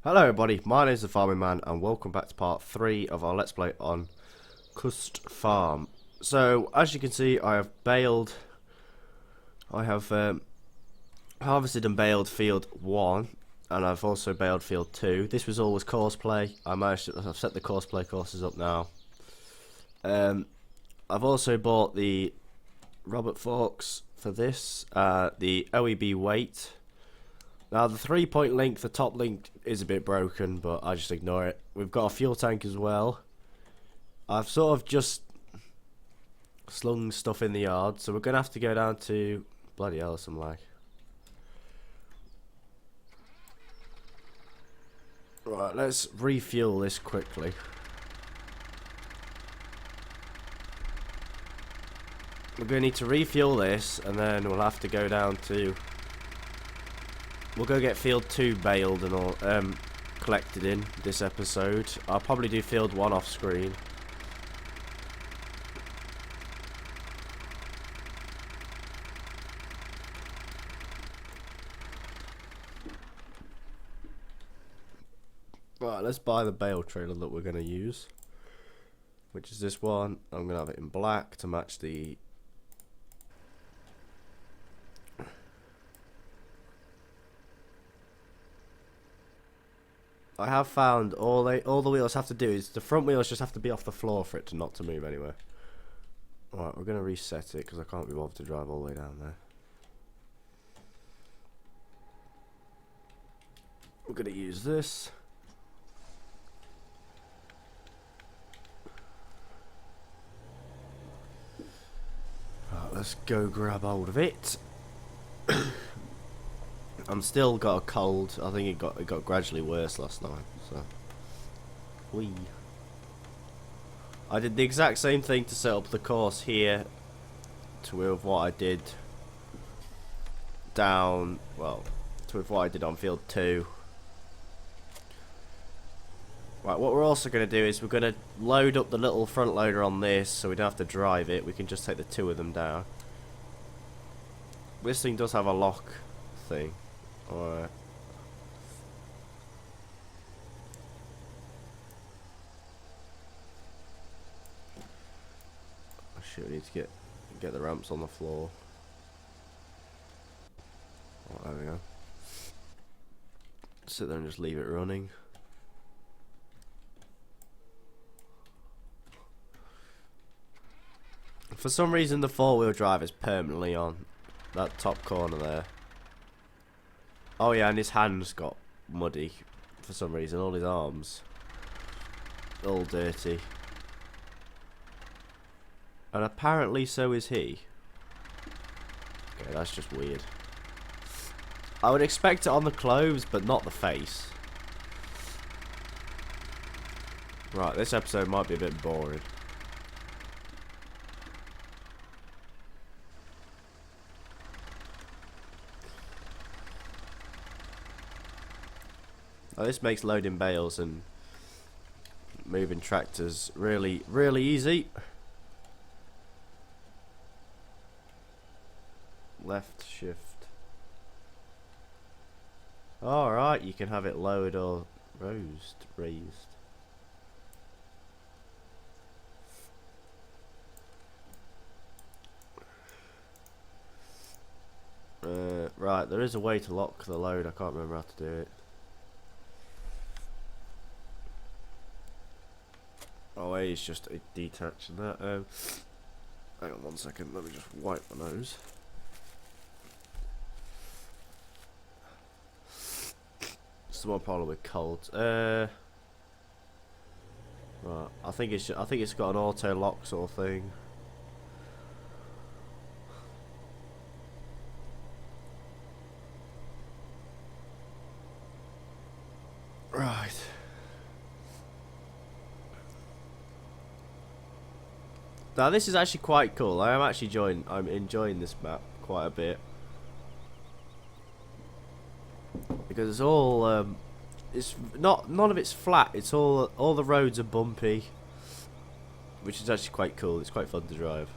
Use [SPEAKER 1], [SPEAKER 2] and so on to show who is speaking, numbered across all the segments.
[SPEAKER 1] Hello everybody, my name is the Farming Man and welcome back to part 3 of our Let's Play on Cust Farm. So, as you can see, I have baled, I have harvested and baled field 1 and I've also baled field 2. This was always courseplay. I've set the courseplay courses up now. I've also bought the Robert forks for this, the OEB weight. Now the 3-point link, the top link is a bit broken, but I just ignore it. We've got a fuel tank as well. I've sort of just slung stuff in the yard, so we're going to have to go down to... Bloody hell, some lag. Right, let's refuel this quickly. We're going to need to refuel this, and then we'll have to go down to... We'll go get field 2 baled and all collected in this episode. I'll probably do field 1 off screen. Right, let's buy the bale trailer that we're going to use, which is this one. I'm going to have it in black to match the... I have found all the wheels have to do is the front wheels just have to be off the floor for it to not to move anywhere. Alright, we're going to reset it because I can't be bothered to drive all the way down there. We're going to use this. Right, let's go grab hold of it. I'm still got a cold. I think it got gradually worse last night. So, whee. I did the exact same thing to set up the course here, to with what I did down. Well, to with what I did on field 2. Right, what we're also going to do is we're going to load up the little front loader on this, so we don't have to drive it. We can just take the 2 of them down. This thing does have a lock thing. Alright. Oh shit, we need to get the ramps on the floor. Oh, there we go. Sit there and just leave it running. For some reason the 4-wheel drive is permanently on that top corner there. Oh yeah, and his hands got muddy for some reason. All his arms, all dirty. And apparently so is he. Okay, that's just weird. I would expect it on the clothes, but not the face. Right, this episode might be a bit boring. Oh, this makes loading bales and moving tractors really, really easy. Left shift. Alright, you can have it lowered or raised. Right, there is a way to lock the load. I can't remember how to do it. Oh, he's just detaching that. Hang on 1 second, let me just wipe my nose. It's the one problem with cold. Right, I think it's got an auto lock sort of thing. Right. Now this is actually quite cool. I'm enjoying this map quite a bit because it's all it's none of it's flat. It's all the roads are bumpy, which is actually quite cool. It's quite fun to drive.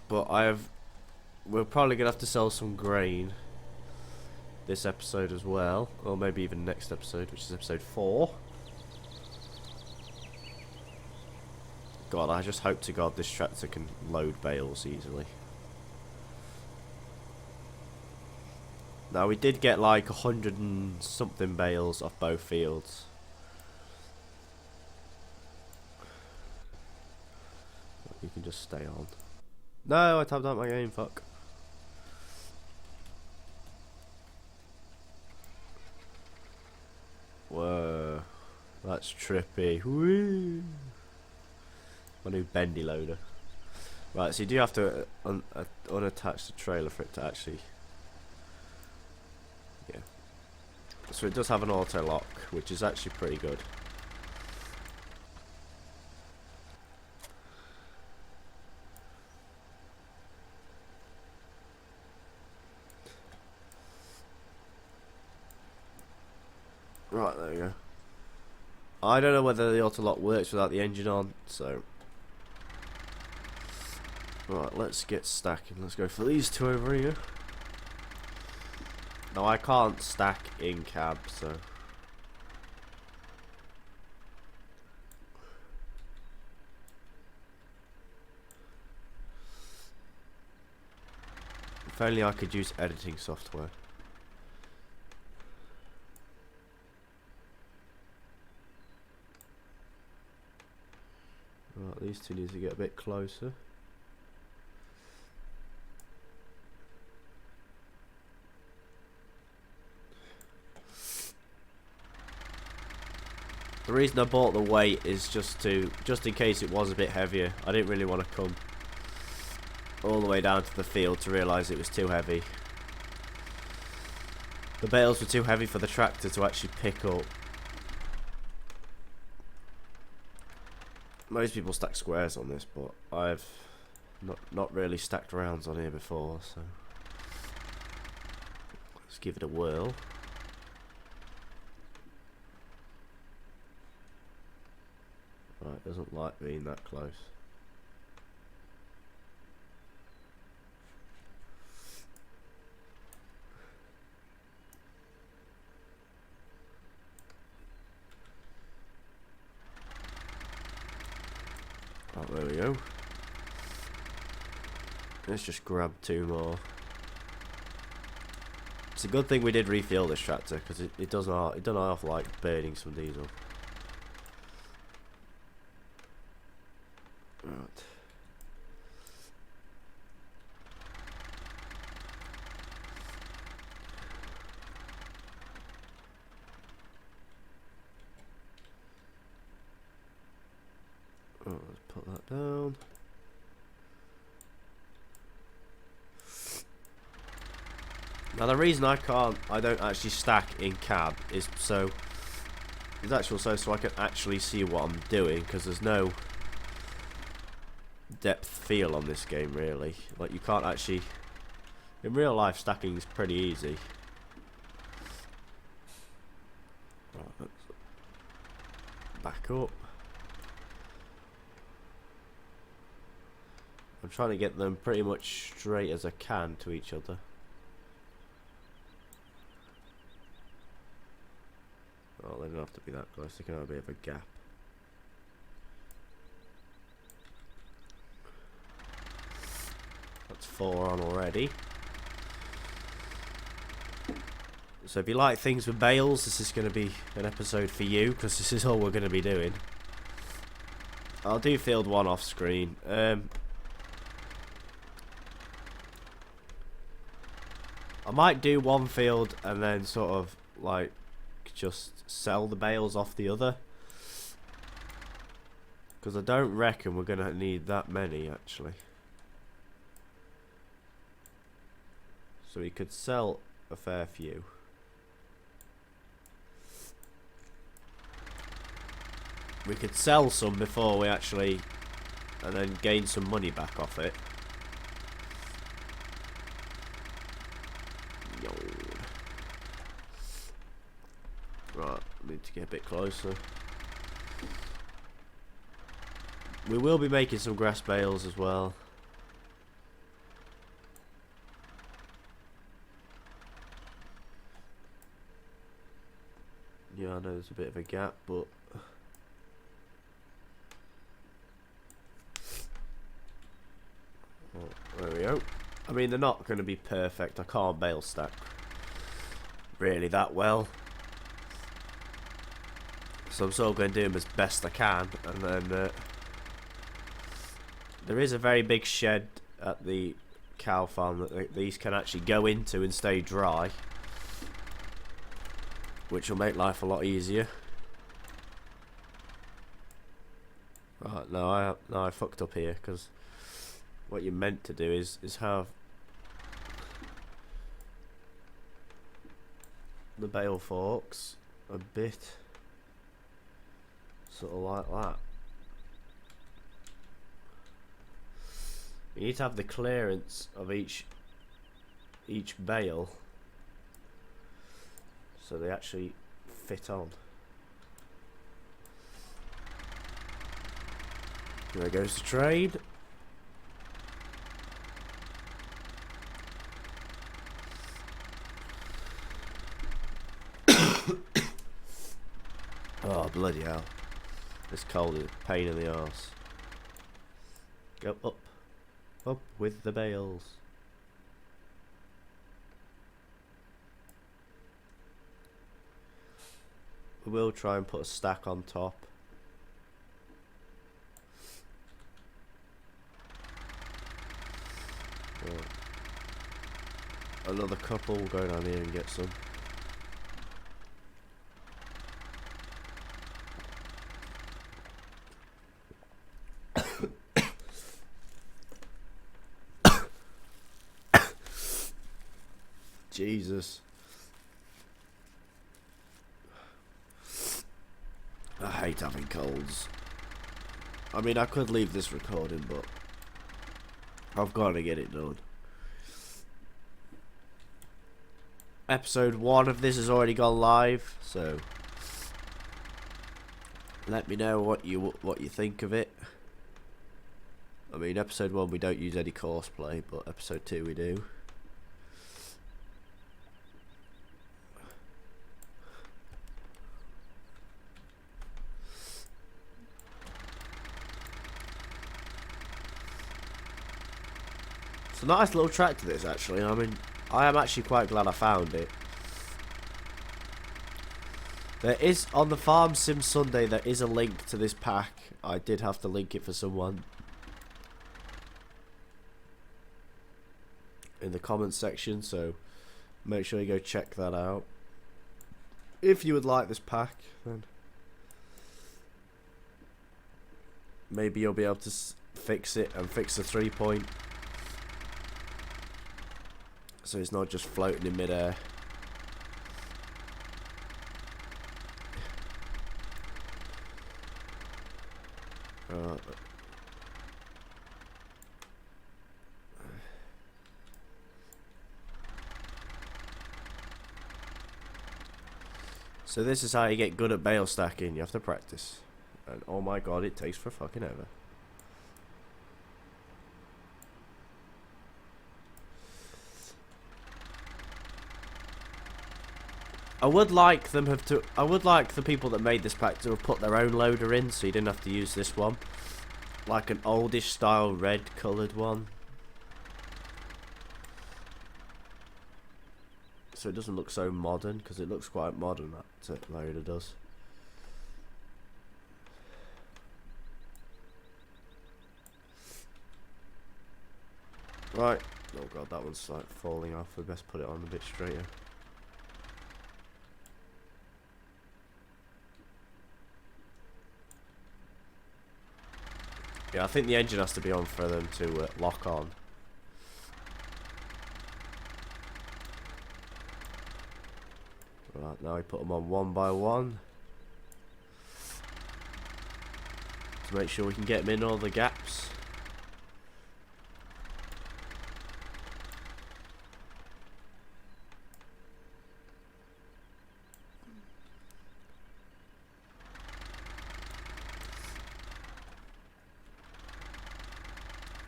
[SPEAKER 1] But we're probably gonna have to sell some grain this episode as well, or maybe even next episode, which is episode 4. God, I just hope to God this tractor can load bales easily. Now, we did get like 100 and something bales off both fields. You can just stay on. No, I tapped out my game, fuck. Whoa, that's trippy. Whee! My new bendy loader. Right, so you do have to unattach the trailer for it to actually... Yeah. So it does have an auto lock, which is actually pretty good. Right, there we go. I don't know whether the auto lock works without the engine on, so... Right, let's get stacking. Let's go for these two over here. Now, I can't stack in cab, so... If only I could use editing software. Right, these two need to get a bit closer. The reason I bought the weight is just in case it was a bit heavier. I didn't really want to come all the way down to the field to realise it was too heavy. The bales were too heavy for the tractor to actually pick up. Most people stack squares on this, but I've not really stacked rounds on here before, so let's give it a whirl. Right, doesn't like being that close. Right, there we go. Let's just grab two more. It's a good thing we did refuel this tractor, because it doesn't half like burning some diesel. Right. Oh, let's put that down. Now the reason I don't actually stack in cab is so I can actually see what I'm doing, because there's no depth feel on this game really. Like, you can't actually, in real life stacking is pretty easy. Right, let's back up. I'm trying to get them pretty much straight as I can to each other. Oh, they don't have to be that close, they can have a bit of a gap. That's 4 on already. So if you like things with bales, this is going to be an episode for you, because this is all we're going to be doing. I'll do field 1 off screen. I might do one field and then sort of like just sell the bales off the other, because I don't reckon we're going to need that many actually. So we could sell a fair few. We could sell some before we actually, and then gain some money back off it. Yo. Right, need to get a bit closer. We will be making some grass bales as well. Yeah, I know there's a bit of a gap, but there we go. I mean, they're not going to be perfect. I can't bale stack really that well, so I'm sort of going to do them as best I can. And then there is a very big shed at the cow farm that these can actually go into and stay dry, which will make life a lot easier. Right, no, I fucked up here, because what you're meant to do is have the bale forks a bit sort of like that. You need to have the clearance of each bale so they actually fit on. There goes the trade. Oh, bloody hell. This cold is a pain in the arse. Go up. Up with the bales. We will try and put a stack on top. Another couple, we'll go down here and get some. Jesus. I hate having colds. I mean, I could leave this recording, but I've got to get it done. Episode 1 of this has already gone live, so let me know what you think of it. I mean, episode 1 we don't use any course play, but episode 2 we do. It's a nice little track to this, actually. I mean, I am actually quite glad I found it. There is, on the Farm Sim Sunday, there is a link to this pack. I did have to link it for someone in the comments section, so make sure you go check that out. If you would like this pack, then maybe you'll be able to fix it and fix the 3-point. So it's not just floating in midair. So this is how you get good at bale stacking. You have to practice. And oh my god, it takes for fucking ever. I would like the people that made this pack to have put their own loader in, so you didn't have to use this one. Like an oldish style red coloured one. So it doesn't look so modern, because it looks quite modern, that loader does. Right. Oh god, that one's like falling off. We best put it on a bit straighter. Yeah, I think the engine has to be on for them to lock on. Right, now we put them on one by one to make sure we can get them in all the gaps.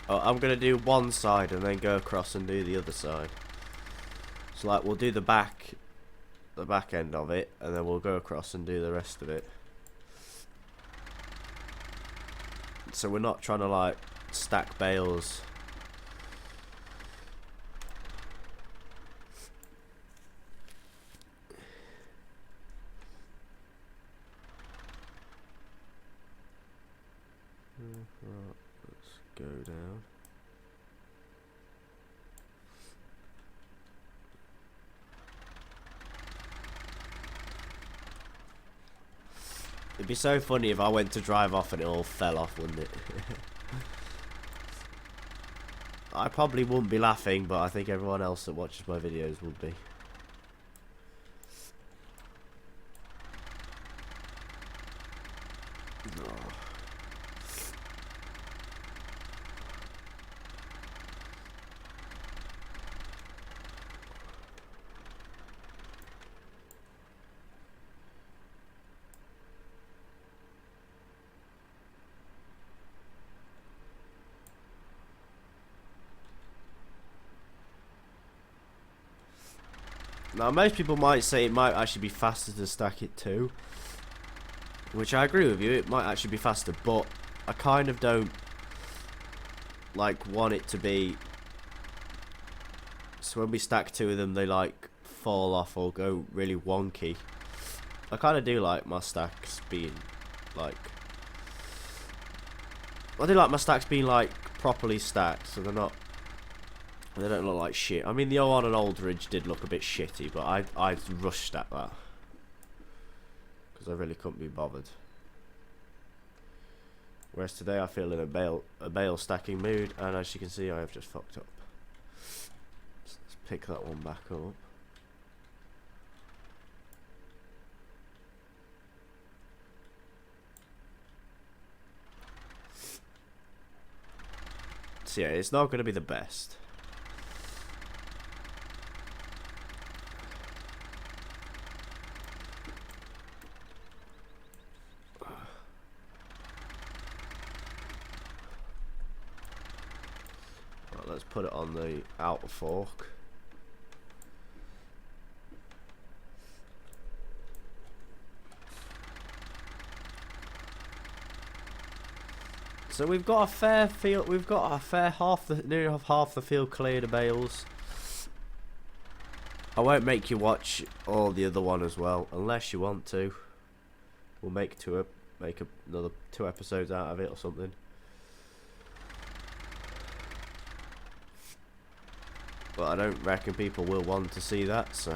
[SPEAKER 1] Oh, I'm going to do one side and then go across and do the other side. So like, we'll do the back the back end of it, and then we'll go across and do the rest of it. So we're not trying to like stack bales. Right, let's go down. It'd be so funny if I went to drive off and it all fell off, wouldn't it? I probably wouldn't be laughing, but I think everyone else that watches my videos would be. Oh. Now, most people might say it might actually be faster to stack it too, which I agree with you, it might actually be faster, but I kind of don't like want it to be, so when we stack two of them they like fall off or go really wonky. I kind of do like my stacks being like, I do like my stacks being like properly stacked, so they're not, they don't look like shit. I mean, the one on Aldridge did look a bit shitty, but I rushed at that because I really couldn't be bothered. Whereas today I feel in a bale stacking mood, and as you can see I have just fucked up. So let's pick that one back up. So yeah, it's not going to be the best. Let's put it on the outer fork. So we've got a fair field. We've got a fair nearly half the field cleared of bales. I won't make you watch all the other one as well, unless you want to. We'll make another 2 episodes out of it or something. But I don't reckon people will want to see that, so.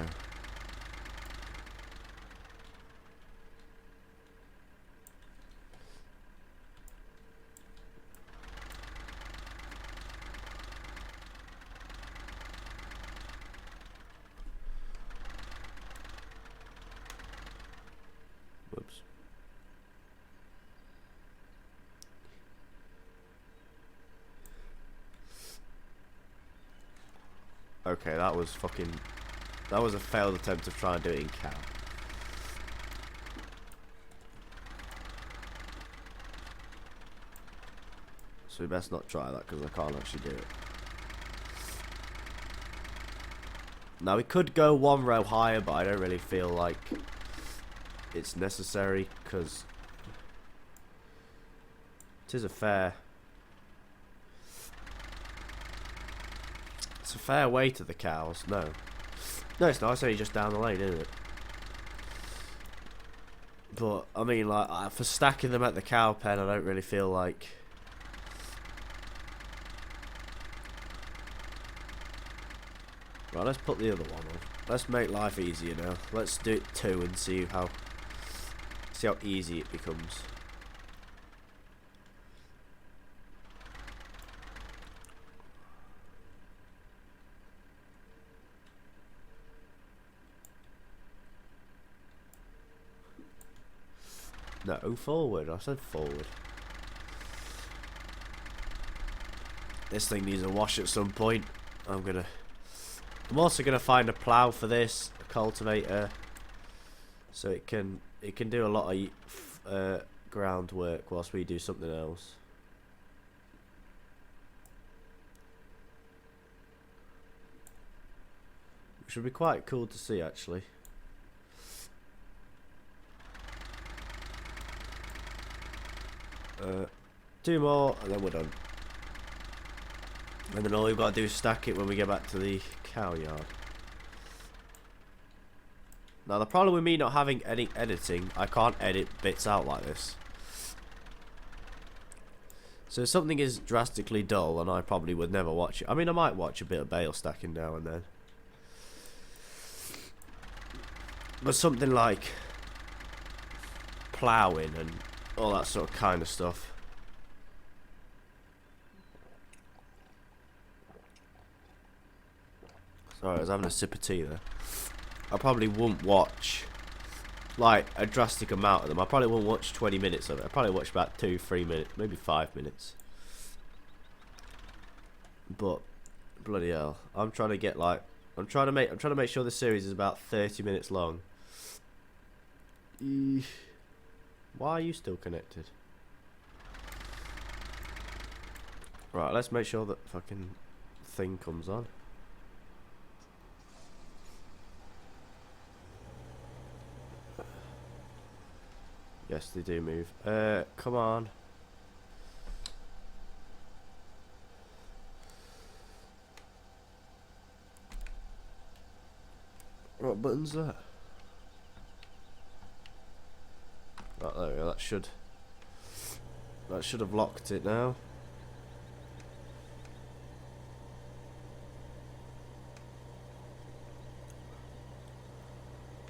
[SPEAKER 1] Whoops. Okay, that was a failed attempt to try and do it in cow. So we best not try that because I can't actually do it. Now we could go 1 row higher, but I don't really feel like it's necessary because it is a fair. It's a fair way to the cows. No, it's not. It's only just down the lane, isn't it? But I mean, like for stacking them at the cow pen, I don't really feel like. Right, let's put the other one on. Let's make life easier now. Let's do it 2 and see how easy it becomes. No, forward. I said forward. This thing needs a wash at some point. I'm also gonna find a plough for this, a cultivator, so it can do a lot of groundwork whilst we do something else. Which would be quite cool to see, actually. 2 more, and then we're done. And then all we've got to do is stack it when we get back to the cow yard. Now the problem with me not having any editing, I can't edit bits out like this. So if something is drastically dull, and I probably would never watch it. I mean, I might watch a bit of bale stacking now and then. But something like ploughing and all that sort of kind of stuff. Sorry, I was having a sip of tea there. I probably wouldn't watch like a drastic amount of them. I probably won't watch 20 minutes of it. I probably watch about 2-3 minutes, maybe 5 minutes. But bloody hell, I'm trying to get like I'm trying to make sure this series is about 30 minutes long. Why are you still connected? Right, let's make sure that fucking thing comes on. Yes, they do move. Come on. What button's that? Right, there we go. That should have locked it now.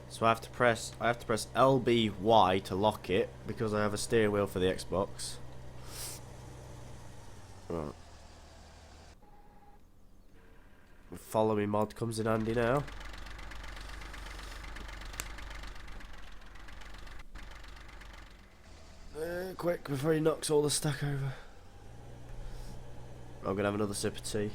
[SPEAKER 1] So I have to press LBY to lock it because I have a steering wheel for the Xbox. Right. Follow me mod comes in handy now. Quick before he knocks all the stack over. I'm gonna have another sip of tea.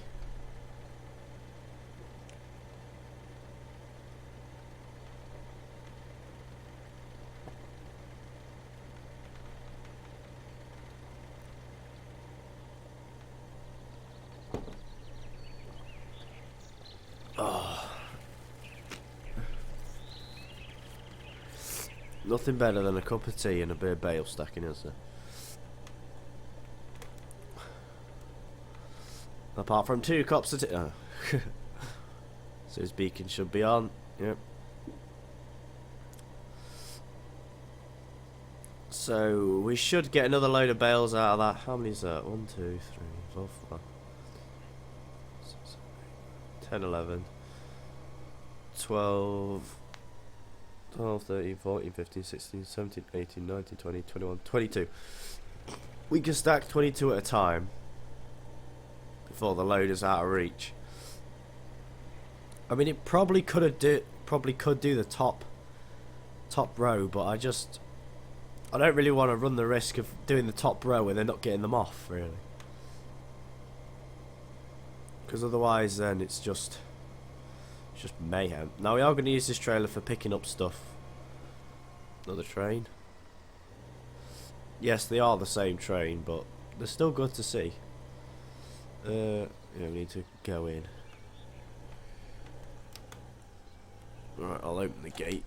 [SPEAKER 1] Nothing better than a cup of tea and a bit of bale stacking, is there? Apart from 2 cups of tea. Oh. So his beacon should be on. Yep. So we should get another load of bales out of that. How many is that? 1, 2, 3, 4, 5, 6, 7, 8, 10, 11, 12. 12, 13, 14, 15, 16, 17, 18, 19, 20, 21, 22. We can stack 22 at a time before the load is out of reach. I mean, it probably could do the top row, but I don't really want to run the risk of doing the top row and then not getting them off, really. Because otherwise, then it's just mayhem. Now we are going to use this trailer for picking up stuff. Another train. Yes, they are the same train, but they're still good to see. Yeah, we need to go in. Right, I'll open the gate.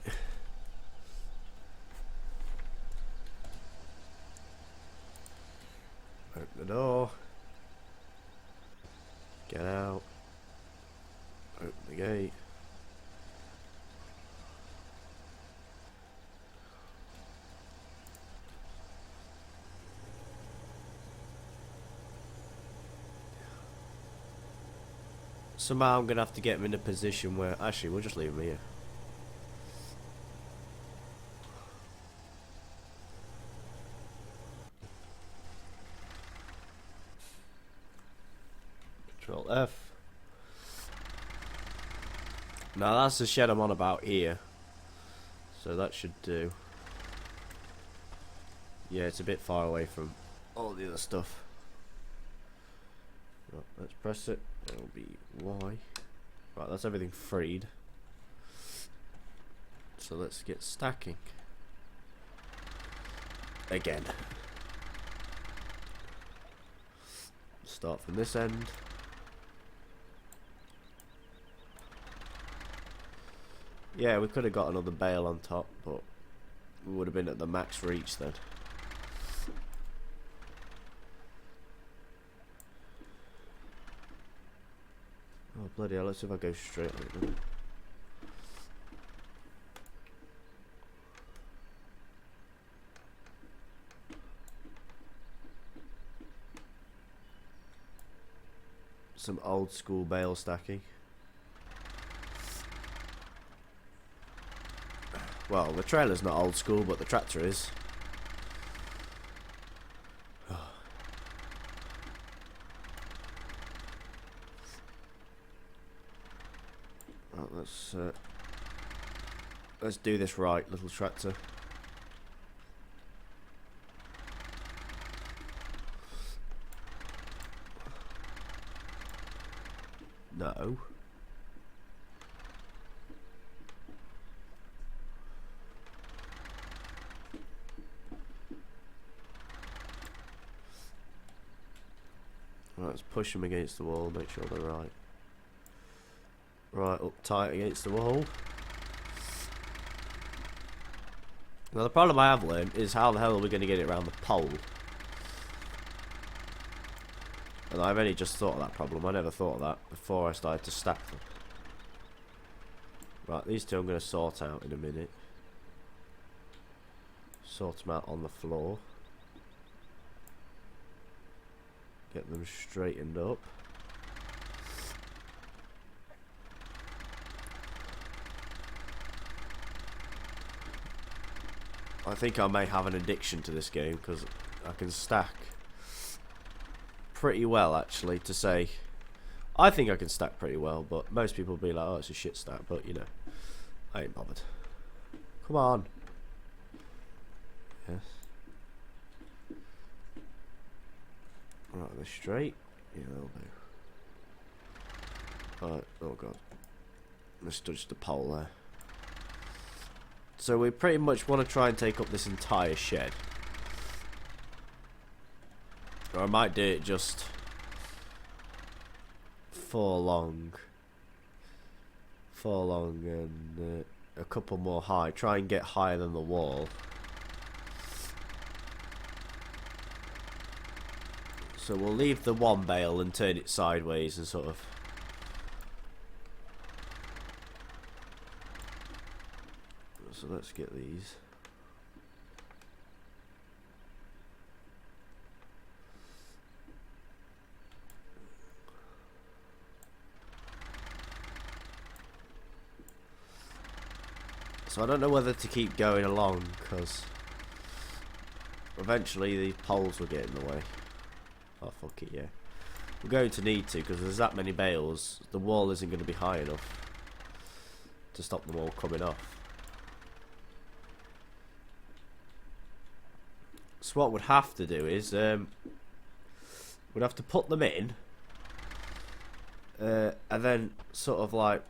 [SPEAKER 1] Open the door. Get out. Open the gate. Somehow I'm going to have to get him in a position where... Actually, we'll just leave him here. Control F. Now that's the shed I'm on about here. So that should do. Yeah, it's a bit far away from all the other stuff. Right, let's press it. It'll be Y. Right, that's everything freed. So let's get stacking. Again. Start from this end. Yeah, we could have got another bale on top, but we would have been at the max reach then. bloody hell, let's see if I go straight on it then. Some old school bale stacking. Well, the trailer's not old school, but the tractor is. Right, let's do this right, little tractor. No. Right, let's push them against the wall, make sure they're right. Right, up tight against the wall. Now the problem I have learned is how the hell are we going to get it around the pole? And I've only just thought of that problem. I never thought of that before I started to stack them. Right, these two I'm going to sort out in a minute. Sort them out on the floor. Get them straightened up. I think I may have an addiction to this game because I can stack pretty well, actually, to say. I think I can stack pretty well, but most people will be like, oh, it's a shit stack, but you know, I ain't bothered. Come on. Yes. Right, they're straight. Yeah, that'll do. Alright, oh god. Let's touch the pole there. So we pretty much want to try and take up this entire shed. Or I might do it just four long and a couple more high. Try and get higher than the wall. So we'll leave the one bale and turn it sideways and sort of. So let's get these. So I don't know whether to keep going along because eventually these poles will get in the way. Oh fuck it, yeah. We're going to need to because there's that many bales. The wall isn't going to be high enough to stop them all coming off. So what we'd have to do is we'd have to put them in and then sort of like,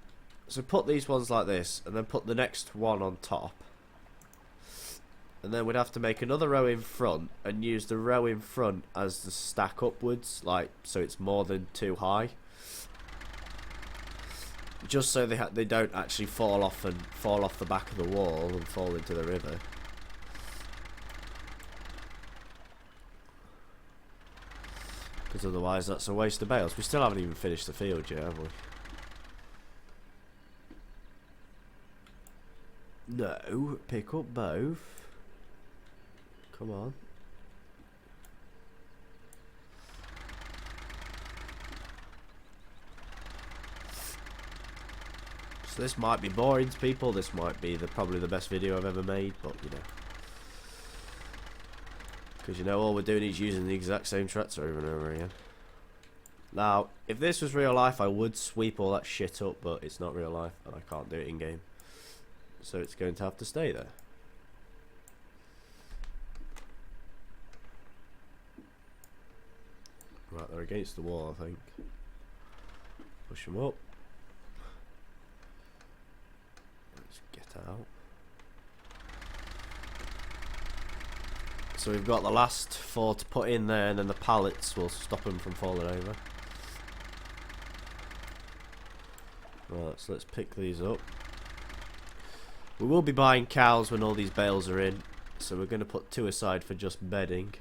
[SPEAKER 1] so put these ones like this and then put the next one on top, and then we'd have to make another row in front and use the row in front as the stack upwards, like so it's more than too high, just so they don't actually fall off the back of the wall and fall into the river. Because otherwise that's a waste of bales. We still haven't even finished the field yet, have we? No, pick up both. Come on. So this might be boring to people. This might be probably the best video I've ever made, but you know. Because you know all we're doing is using the exact same tractor over and over again. Now, if this was real life, I would sweep all that shit up, but it's not real life, and I can't do it in game. So it's going to have to stay there. Right, they're against the wall, I think. Push them up. Let's get out. So we've got the last four to put in there, and then the pallets will stop them from falling over. Right, so let's pick these up. We will be buying cows when all these bales are in, so we're going to put two aside for just bedding.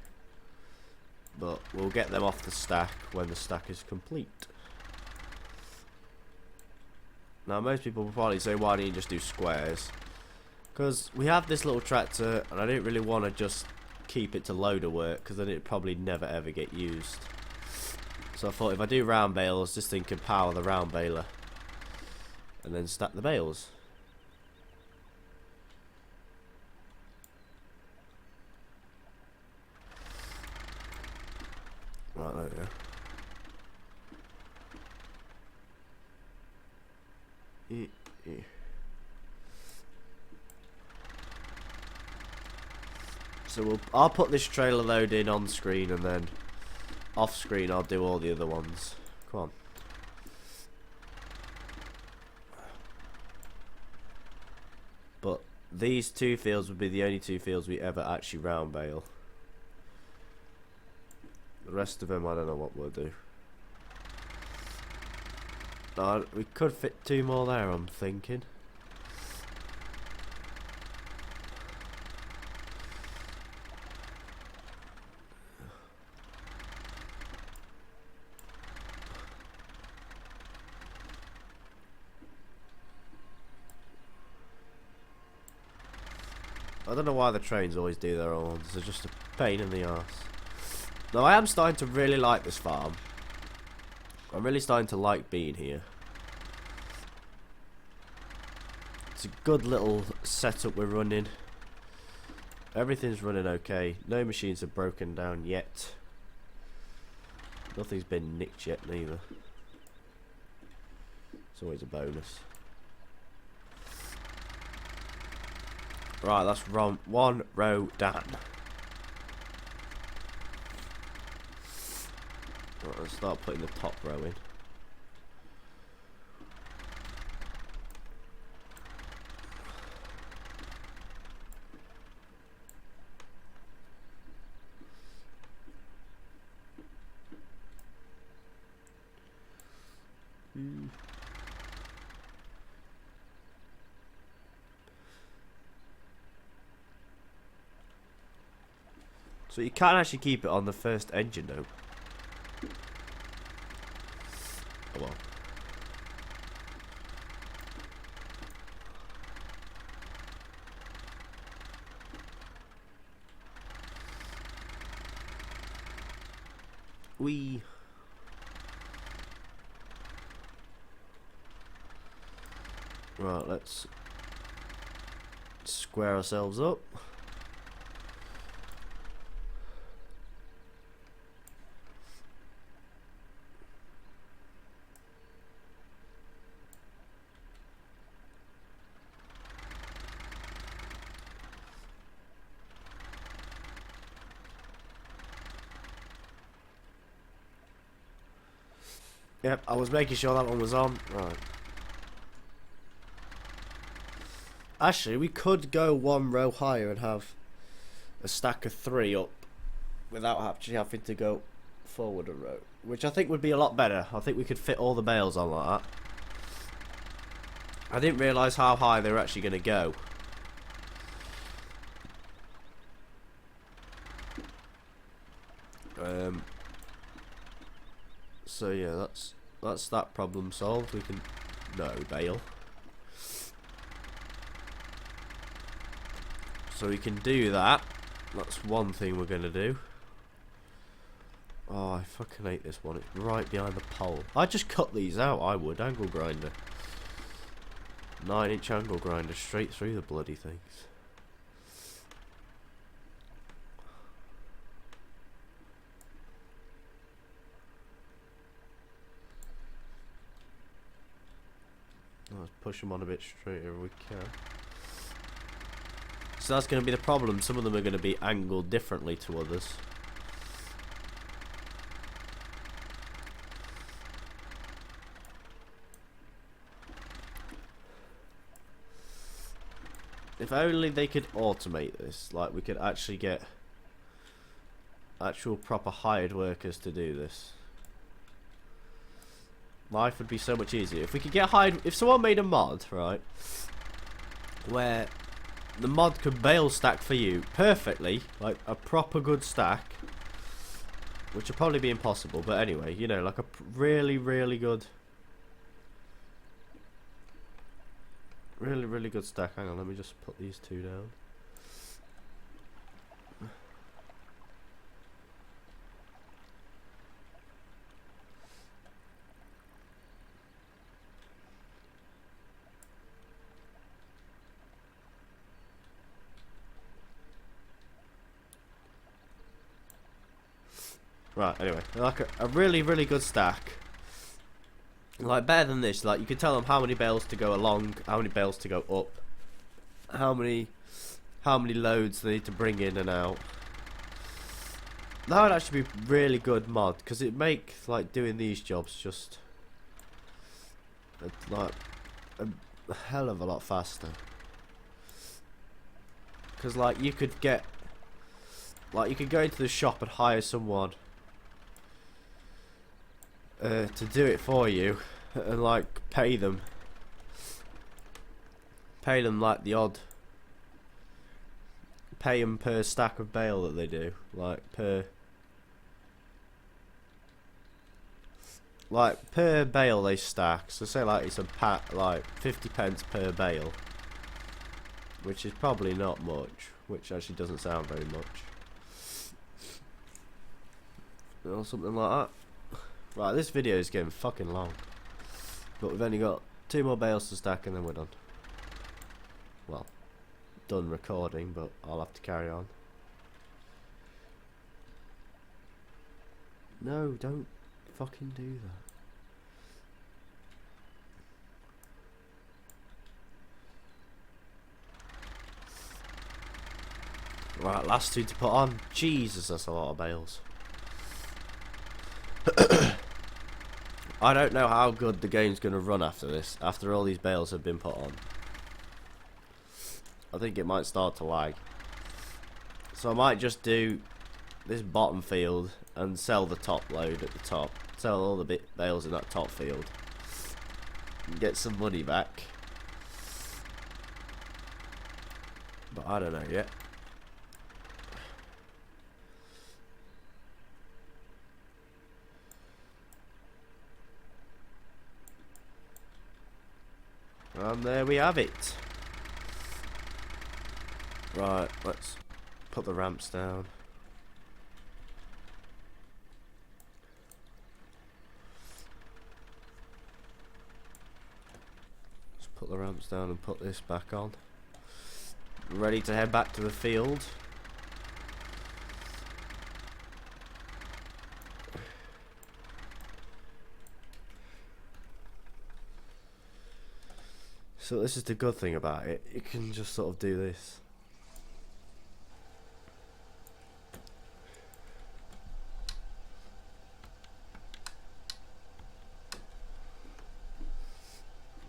[SPEAKER 1] But we'll get them off the stack when the stack is complete. Now most people will probably say, why don't you just do squares? Because we have this little tractor, and I didn't really want to just keep it to loader work, because then it'd probably never ever get used. So I thought if I do round bales, this thing can power the round baler. And then stack the bales. Right, there we go. So I'll put this trailer load in on screen, and then off screen I'll do all the other ones. Come on. But these two fields would be the only two fields we ever actually round bale. The rest of them I don't know what we'll do. We could fit 2 more there, I'm thinking. I don't know why the trains always do their own ones. They're just a pain in the arse. Now I am starting to really like this farm. I'm really starting to like being here. It's a good little setup we're running. Everything's running okay. No machines are broken down yet. Nothing's been nicked yet neither. It's always a bonus. Right, that's one row done. Right, let's start putting the top row in. So you can't actually keep it on the first engine though. Oh well. Right, let's square ourselves up. Yep, I was making sure that one was on. Right. Actually, we could go 1 row higher and have a stack of 3 up without actually having to go forward a row, which I think would be a lot better. I think we could fit all the bales on like that. I didn't realise how high they were actually going to go. So yeah, that's that problem solved. We can bale. So we can do that. That's one thing we're gonna do. Oh, I fucking hate this one. It's right behind the pole. I'd just cut these out. I would. Angle grinder. 9-inch angle grinder straight through the bloody things. Let's push them on a bit straighter if we can. So that's going to be the problem. Some of them are going to be angled differently to others. If only they could automate this. Like we could actually get actual proper hired workers to do this. Life would be so much easier if we could get hired. If someone made a mod, right, where the mod could bale stack for you perfectly, like a proper good stack, which would probably be impossible, but anyway, you know, like a really, really good Really, really good stack. Hang on, let me just put these two down. Right, anyway, like a really, really good stack. Like, better than this. Like, you can tell them how many bales to go along, how many bales to go up, how many loads they need to bring in and out. That would actually be really good mod, because it make like doing these jobs just like a hell of a lot faster. Because like you could go into the shop and hire someone to do it for you, and like pay them like the odd. Pay them per stack of bale that they do, like per bale they stack. So say like it's a pack, like 50 pence per bale, which is probably not much, which actually doesn't sound very much, or something like that. Right, this video is getting fucking long, but we've only got 2 more bales to stack and then we're done. Well, done recording, but I'll have to carry on. No, don't fucking do that. Right, last 2 to put on. Jesus, that's a lot of bales. I don't know how good the game's going to run after this, after all these bales have been put on. I think it might start to lag. So I might just do this bottom field and sell the top load at the top. Sell all the bales in that top field. And get some money back. But I don't know yet. And there we have it. Right, let's put the ramps down. Let's put the ramps down and put this back on. Ready to head back to the field. So this is the good thing about it. You can just sort of do this.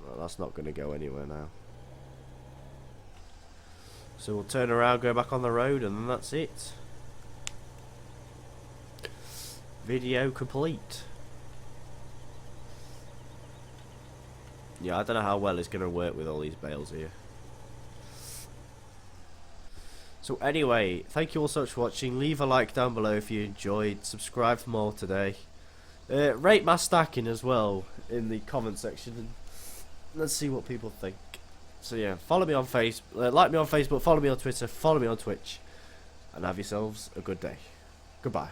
[SPEAKER 1] Well, that's not going to go anywhere now. So we'll turn around, go back on the road, and then that's it. Video complete. Yeah, I don't know how well it's going to work with all these bales here. So anyway, thank you all so much for watching. Leave a like down below if you enjoyed. Subscribe for more today. Rate my stacking as well in the comment section. And let's see what people think. So yeah, follow me on Facebook, like me on Facebook, follow me on Twitter, follow me on Twitch. And have yourselves a good day. Goodbye.